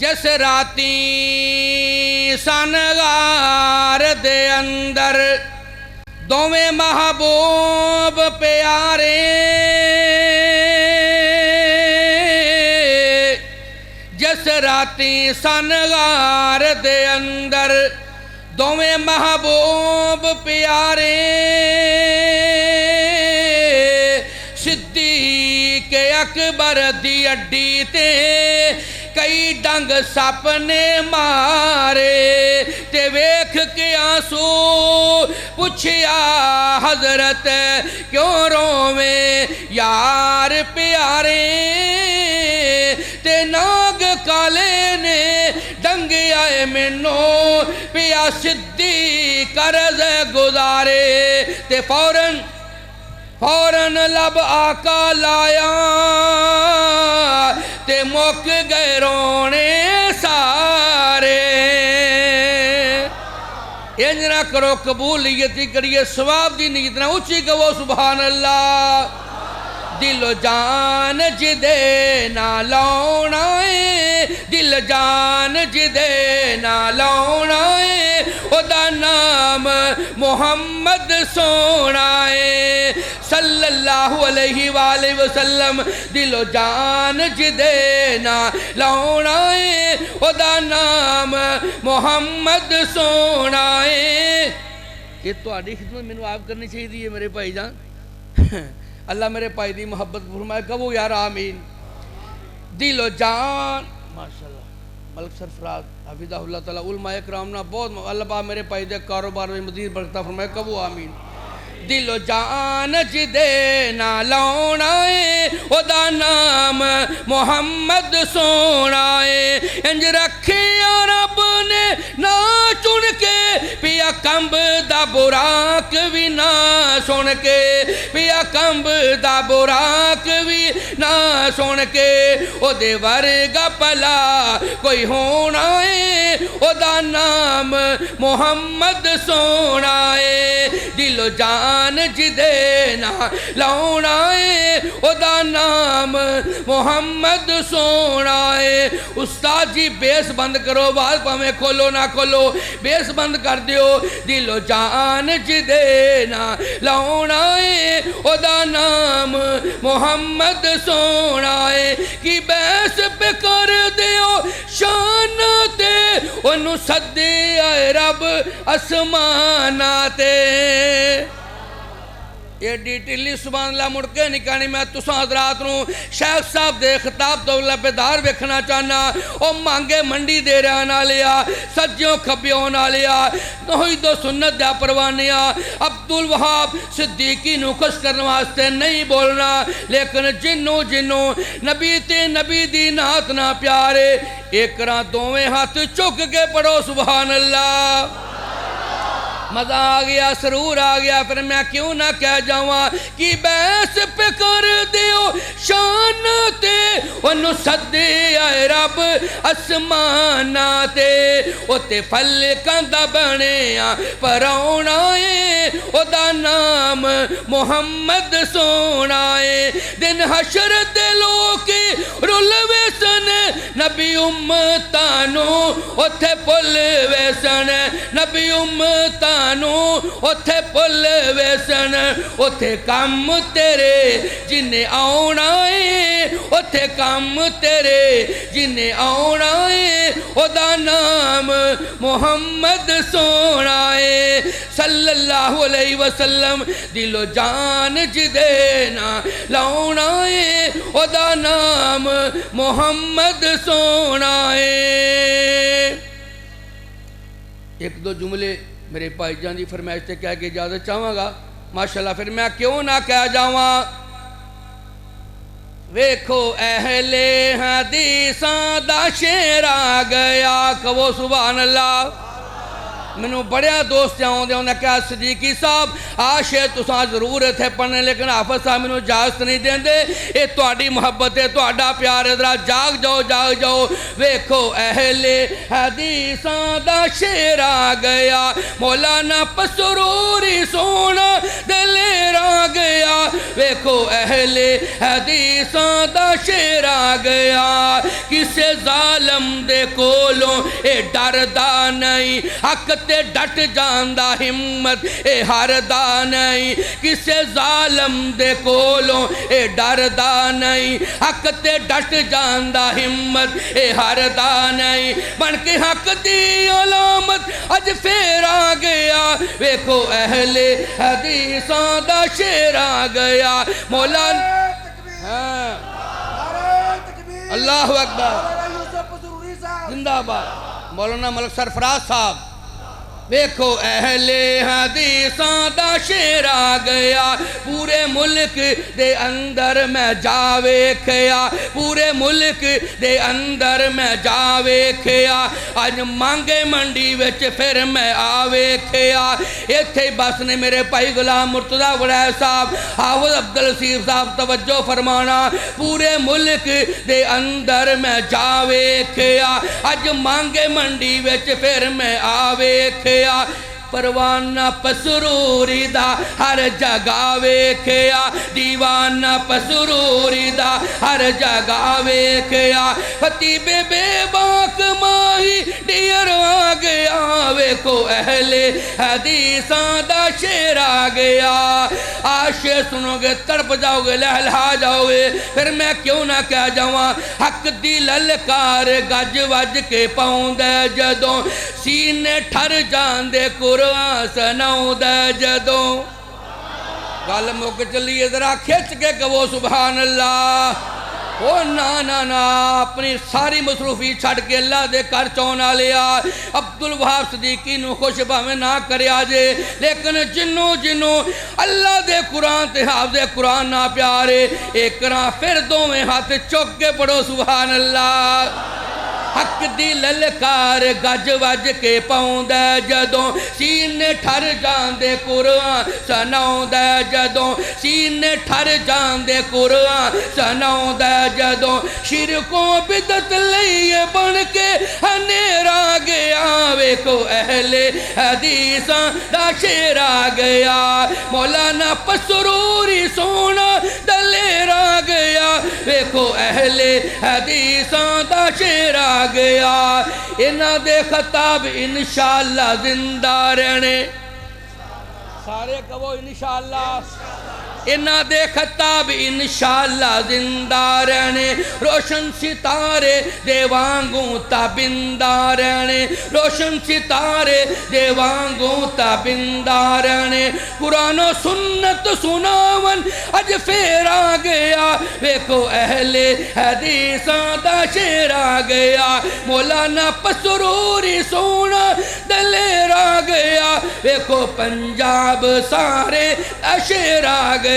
जिस राती सनगार दे अंदर दोवें महबूब प्यारे जिस राती सनगार दे अंदर दोवें महबूब प्यारे सिद्दीक़ अकबर दी अड्डी ते कई डंग सप ने मारे ते वेख के आंसू पुछया हजरत क्यों रोवे यार प्यारे ते नाग काले ने डंगे आए मैनू पिया सिद्धी करज गुजारे ते फौरन फौरन लब आका लाया ते मुक गए रोने सारे। इंज ना करो कबूलियत करिए सवाब दी नीयत ना उच्ची कहो सुभान अल्लाह। दिल जान जिदे ना लाउणा है दिल जान जिदे ना लाउणा है ओदा नाम मुहम्मद सोना है सल्लल्लाहु अलैहि वसल्लम। दिलो जान जिदे ना लाउणा है ओदा नाम मुहम्मद सोना है। ये तुहाडी खिदमत मैनू आप करनी चाहिए मेरे भाईजान। अल्लाह मेरे भाई दी मोहब्बत फरमाए कहो यार आमीन। दिलो जान माशाअल्लाह मलक सरफराज हफिज़हुल्लाह तआला उलमाए कराम ना बहुत अल्लाह पाक मेरे भाई दे कारोबार में मज़ीद बरकत फरमाए कहो आमीन। दिलो जान जिदे ना लाउणा है ओदा नाम मुहम्मद सोना है। इंज रखिया रब ने ना चुन के पिया कंब दा बुराक भी ना सुन के पिया कंब दा बुराक भी ना सुन के ओदे वर्गा भला कोई होना है ओदा नाम मुहम्मद सोना है। दिलो जान जिदे ना लाउणा है ओदा नाम मुहम्मद सोना है। उस्ताद जी बेस बंद करो बात भावें खोलो ना खोलो बेस बंद कर दियो। दिलो जान जिदे ना लाउणा है ओदा नाम मुहम्मद सोना है। कि बैस पे कर दियो शान ते ओनू सदे आए रब आसमाना ते। एडी टिल्ली सुभान अल्लाह मुड़ के निकानी। मैं तुसां हजरात नूं शेख साहब दे खिताब तो लबेदार वेखना चाहना। ओ मांगे मंडी दे रहन वालिया सज्जों खब्बियों वालिया नोही दो सुन्नत दा परवानिया अब्दुल वहाब सिद्दीकी नूं खुश करने वास्ते नहीं बोलना लेकिन जिन्नू जिन्नू नबी ते नबी दी नात ना प्यारे एक दोवें हाथ चुक के पढ़ो सुभान अल्लाह। मजा आ गया सरूर आ गया। फिर मैं क्यों ना कह जावा कि बैस पे कर दियो शान ते ओनू सदे आए रब आसमाना ते ओते फल कंदा बने परौना है ओदा नाम मुहम्मद सोना है। दिन हशर दे लोग रुल वेसन नबी उम्मतानू ओथे पुल वेसन नबी उम्मतानू ओथे पुल वेसन ओथे कम तेरे जिन्ने आउणा है ओथे कम तेरे जिन्ने आउणा है ओदा नाम मुहम्मद सोना है सल्लल्लाहु अलैहि वसल्लम। दिलो जान जिदे ना लाउणा है ओदा नाम मुहम्मद सोना है। एक दो जुमले मेरे भाईजान की फरमाइश से कह के इजाजत चाहांगा माशाअल्लाह। फिर मैं क्यों ना कह जावा वेखो अहले हदीसां दा शेर आ गया कहो सुभान अल्लाह। मैनू बड़िया दोस्त आउंदे उन्हें कहा सदीकी साहब आशे तुसां जरूर इत्थे पढ़ने लेकिन हाफिज साहब मैनू इजाजत नहीं देंदे ये तुहाडी मुहब्बत है तुहाडा प्यार है जरा जाग जाओ वेखो अहले हदीसां दा शेर आ गया मौलाना पसरूरी सोना दलेर आ गया वेखो अहले हदीसां दा शेर आ गया किसे जालम दे कोलों ए डरदा नहीं हक ते डट जांदा हिम्मत ए हारदा नहीं किसे जालम दे कोलों ए डरदा नहीं हक ते डट जांदा हिम्मत ए हारदा नहीं बन के हक दी अलामत अज फेर आ गया वेखो अहले हदीसां दा शेर आ गया मौलाना अल्लाहु अकबर जिंदाबाद मौलाना मलक सरफराज साहब वेखो अहले हदीसां दा शेर आ गया पूरे मुल्क दे अंदर मैं जा वेखया पूरे मुल्क दे अंदर मैं जा वेखया अज मांगे मंडी विच फिर मैं आ वेखया इत्थे बस ने मेरे भाई गुलाम मुर्तजा वड़ैल साहब हाफिज अब्दुल लतीफ साहब तवज्जो फरमाना पूरे मुल्क दे अंदर मैं जा वेखया अज मांगे मंडी विच फिर मैं आ वेखया परवाना पसरूरी दा हर जगह वेखया दीवाना पसरूरी दा हर जगह वेखया खतीबे बेबाक माही डियर आ गया वेखो अहले हदीसां दा शेर आ गया आशे सुनोगे तड़प जाओगे लहला जाओगे फिर मैं क्यों ना कह जावा हक दी ललकार गज वज के पाउंदा जदों सीने ठर जांदे कुरान सुनाउंदा जदों गल मुक चली जरा खिच के कहो सुभान अल्लाह ओ ना ना ना अपनी सारी मसरूफी छड़ के अल्लाह दे घर चौन वाले आ अब्दुल वहाब सदीकी नू खुश भावें ना करया जे लेकिन जिन्नों जिन्नों अल्लाह दे कुरान ते हाफिज़े कुरान ना प्यारे एक करा फिर दोवें हाथ चुक के पढ़ो सुभान अल्लाह हक दी ललकार गज वज के पाउंदा जदों सीने ठर जांदे कुरान सुनाउंदा जदों सीने ठर जांदे कुरान सुनाउंदा जदों शिरकों बिदत लईए बन के हनेरा गया वेखो अहले हदीसां दा शेर आ गया मौलाना पसरूरी सोना दलेर आ गया वेखो अहले हदीसां दा शेर आ गया इन्हां दे खताब इंशाअल्लाह जिंदा रहने सारे कहो इंशाअल्लाह इन्हां दे खताब इंशाअल्लाह जिंदा रहने रोशन सितारे दे वांगू ताबिंदा रहने रोशन सितारे दे वांगू ताबिंदा रहने कुरानो सुन्नत सुनावन अज फेर आ गया वेखो अहले हदीसां दा शेर आ गया मौलाना पसरूरी सोना दलेर आ गया वेखो पंजाब सारे शेर आ गया